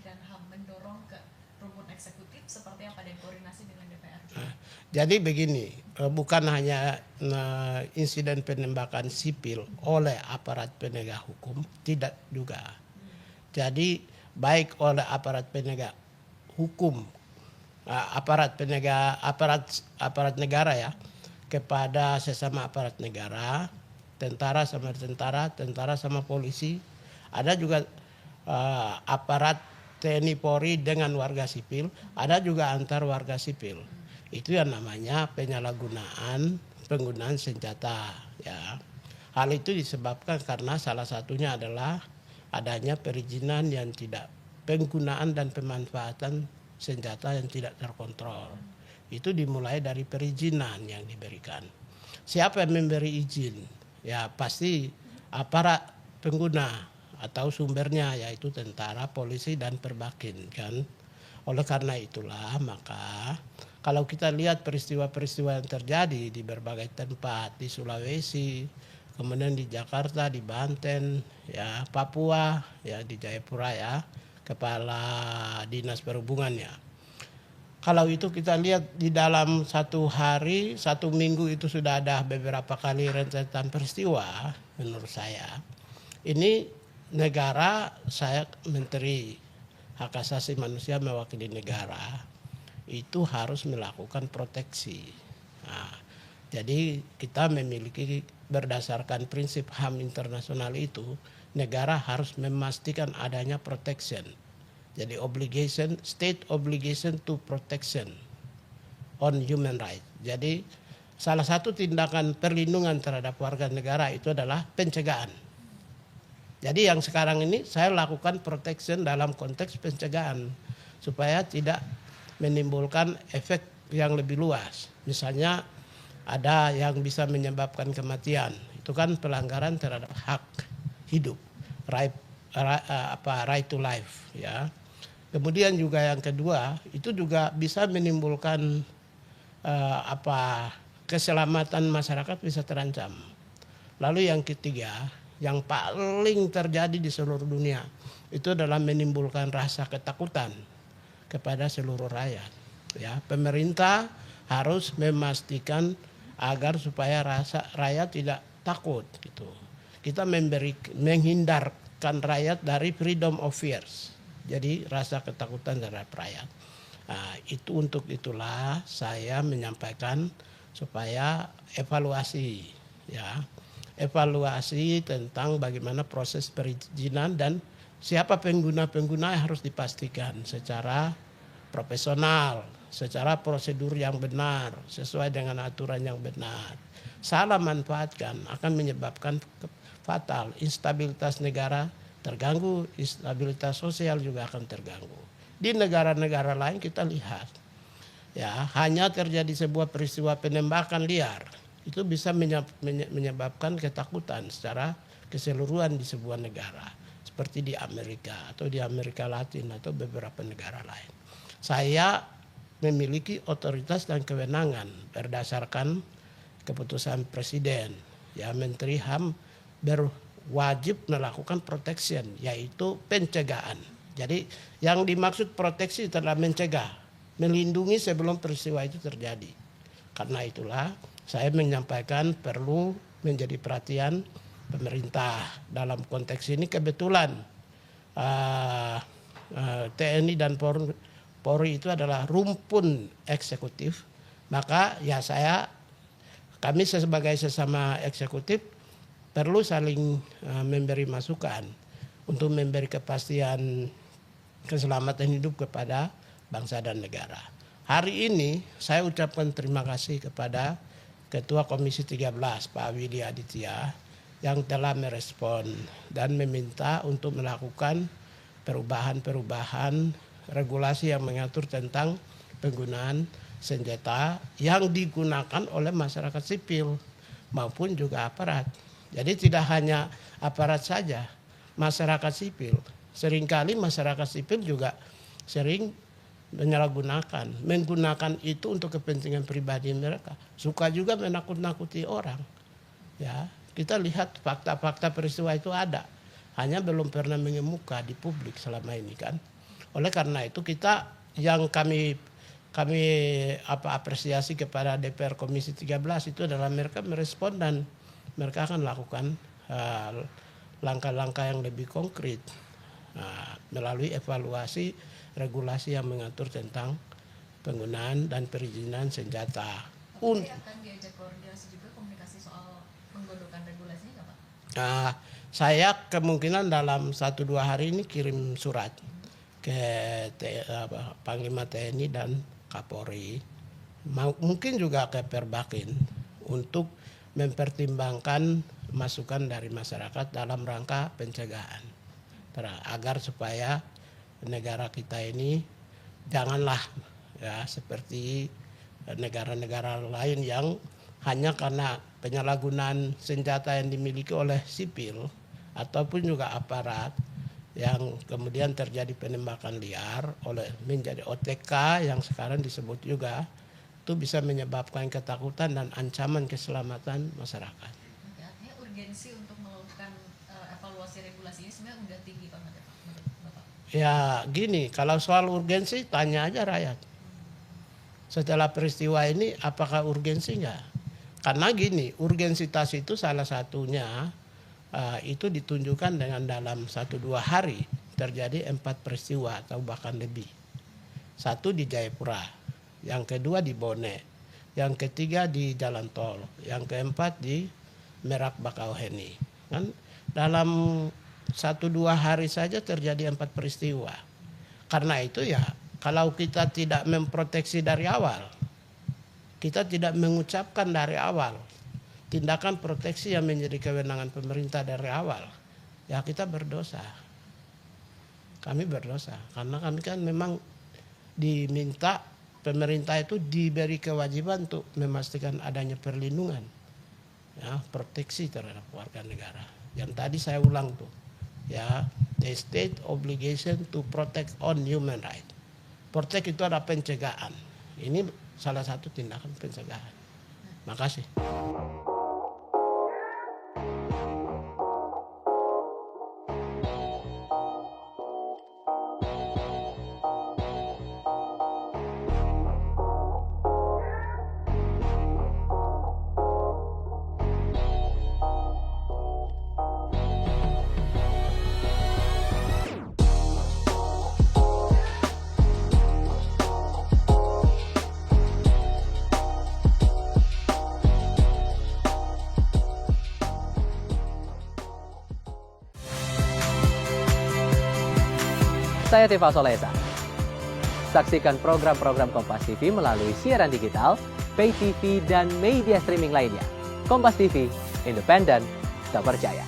dan HAM mendorong ke rumpun eksekutif seperti apa dan koordinasi dengan DPR? Jadi begini, bukan hanya insiden penembakan sipil oleh aparat penegak hukum, tidak juga. Jadi baik oleh aparat penegak hukum, aparat negara ya, kepada sesama aparat negara, tentara sama tentara, tentara sama polisi, ada juga aparat TNI Polri dengan warga sipil, ada juga antar warga sipil. Itu yang namanya penggunaan senjata ya. Hal itu disebabkan karena salah satunya adalah adanya perizinan yang tidak, penggunaan dan pemanfaatan senjata yang tidak terkontrol. Itu dimulai dari perizinan yang diberikan. Siapa yang memberi izin? Ya pasti aparat pengguna atau sumbernya, yaitu tentara, polisi, dan perbakin kan. Oleh karena itulah maka kalau kita lihat peristiwa-peristiwa yang terjadi di berbagai tempat, di Sulawesi, kemudian di Jakarta, di Banten, ya Papua, ya di Jayapura ya, kepala dinas perhubungannya. Kalau itu kita lihat di dalam satu hari, satu minggu itu sudah ada beberapa kali rentetan peristiwa. Menurut saya ini negara, saya Menteri Hak Asasi Manusia mewakili negara, itu harus melakukan proteksi. Nah, jadi kita memiliki berdasarkan prinsip HAM internasional itu, negara harus memastikan adanya protection. Jadi state obligation to protection on human rights. Jadi salah satu tindakan perlindungan terhadap warga negara itu adalah pencegahan. Jadi yang sekarang ini saya lakukan protection dalam konteks pencegahan supaya tidak menimbulkan efek yang lebih luas. Misalnya ada yang bisa menyebabkan kematian, itu kan pelanggaran terhadap hak hidup, right to life ya. Kemudian juga yang kedua itu juga bisa menimbulkan keselamatan masyarakat bisa terancam. Lalu yang ketiga, yang paling terjadi di seluruh dunia itu adalah menimbulkan rasa ketakutan kepada seluruh rakyat. Ya, pemerintah harus memastikan agar supaya rakyat tidak takut gitu. Kita menghindarkan rakyat dari freedom of fears. Jadi rasa ketakutan terhadap rakyat. Nah, untuk itulah saya menyampaikan supaya evaluasi ya. Evaluasi tentang bagaimana proses perizinan dan siapa pengguna-pengguna harus dipastikan secara profesional, secara prosedur yang benar, sesuai dengan aturan yang benar. Salah manfaatkan akan menyebabkan fatal, instabilitas negara terganggu, instabilitas sosial juga akan terganggu. Di negara-negara lain kita lihat, ya hanya terjadi sebuah peristiwa penembakan liar, itu bisa menyebabkan ketakutan secara keseluruhan di sebuah negara. Seperti di Amerika atau di Amerika Latin atau beberapa negara lain. Saya memiliki otoritas dan kewenangan berdasarkan keputusan presiden. Ya, Menteri HAM berwajib melakukan protection, yaitu pencegahan. Jadi yang dimaksud proteksi adalah mencegah, melindungi sebelum peristiwa itu terjadi. Karena itulah saya menyampaikan perlu menjadi perhatian pemerintah dalam konteks ini. Kebetulan TNI dan Polri itu adalah rumpun eksekutif, maka ya kami sebagai sesama eksekutif perlu saling memberi masukan untuk memberi kepastian keselamatan hidup kepada bangsa dan negara. Hari ini saya ucapkan terima kasih kepada Ketua Komisi 13 Pak Willy Aditya yang telah merespon dan meminta untuk melakukan perubahan-perubahan regulasi yang mengatur tentang penggunaan senjata yang digunakan oleh masyarakat sipil maupun juga aparat. Jadi tidak hanya aparat saja, masyarakat sipil. Seringkali masyarakat sipil juga sering menggunakan itu untuk kepentingan pribadi mereka. Suka juga menakut-nakuti orang. Ya, kita lihat fakta-fakta peristiwa itu ada, hanya belum pernah mengemuka di publik selama ini kan. Oleh karena itu kita yang kami apresiasi kepada DPR Komisi 13 itu adalah mereka merespon dan mereka akan lakukan langkah-langkah yang lebih konkret melalui evaluasi regulasi yang mengatur tentang penggunaan dan perizinan senjata. Apakah akan diajak koordinasi juga komunikasi soal penggodokan regulasinya nggak Pak? Saya kemungkinan dalam 1-2 hari ini kirim surat ke Panglima TNI dan Kapolri, mungkin juga ke Perbakin untuk mempertimbangkan masukan dari masyarakat dalam rangka pencegahan, agar supaya negara kita ini janganlah ya seperti negara-negara lain yang hanya karena penyalahgunaan senjata yang dimiliki oleh sipil ataupun juga aparat yang kemudian terjadi penembakan liar oleh menjadi OTK yang sekarang disebut juga, itu bisa menyebabkan ketakutan dan ancaman keselamatan masyarakat. Artinya urgensi untuk melakukan evaluasi regulasi ini sebenarnya udah tinggi banget ya Pak, menurut Bapak? Ya gini, kalau soal urgensi tanya aja rakyat. Setelah peristiwa ini apakah urgensi enggak? Karena gini, urgensitas itu salah satunya itu ditunjukkan dengan dalam 1-2 hari terjadi 4 peristiwa atau bahkan lebih. 1 di Jayapura, yang kedua di Bone, yang ketiga di Jalan Tol, yang keempat di Merak Bakauheni. Kan dalam 1-2 hari saja terjadi 4 peristiwa. Karena itu ya kalau kita tidak memproteksi dari awal, kita tidak mengucapkan dari awal tindakan proteksi yang menjadi kewenangan pemerintah dari awal, ya kita berdosa. Kami berdosa karena kami kan memang diminta pemerintah itu diberi kewajiban untuk memastikan adanya perlindungan, ya, proteksi terhadap warga negara. Yang tadi saya ulang tuh, ya, the state obligation to protect on human right. Protect itu adalah pencegahan. Ini salah satu tindakan pencegahan. Makasih. Saya Tifa Solesa. Saksikan program-program Kompas TV melalui siaran digital, pay TV, dan media streaming lainnya. Kompas TV, independen, terpercaya.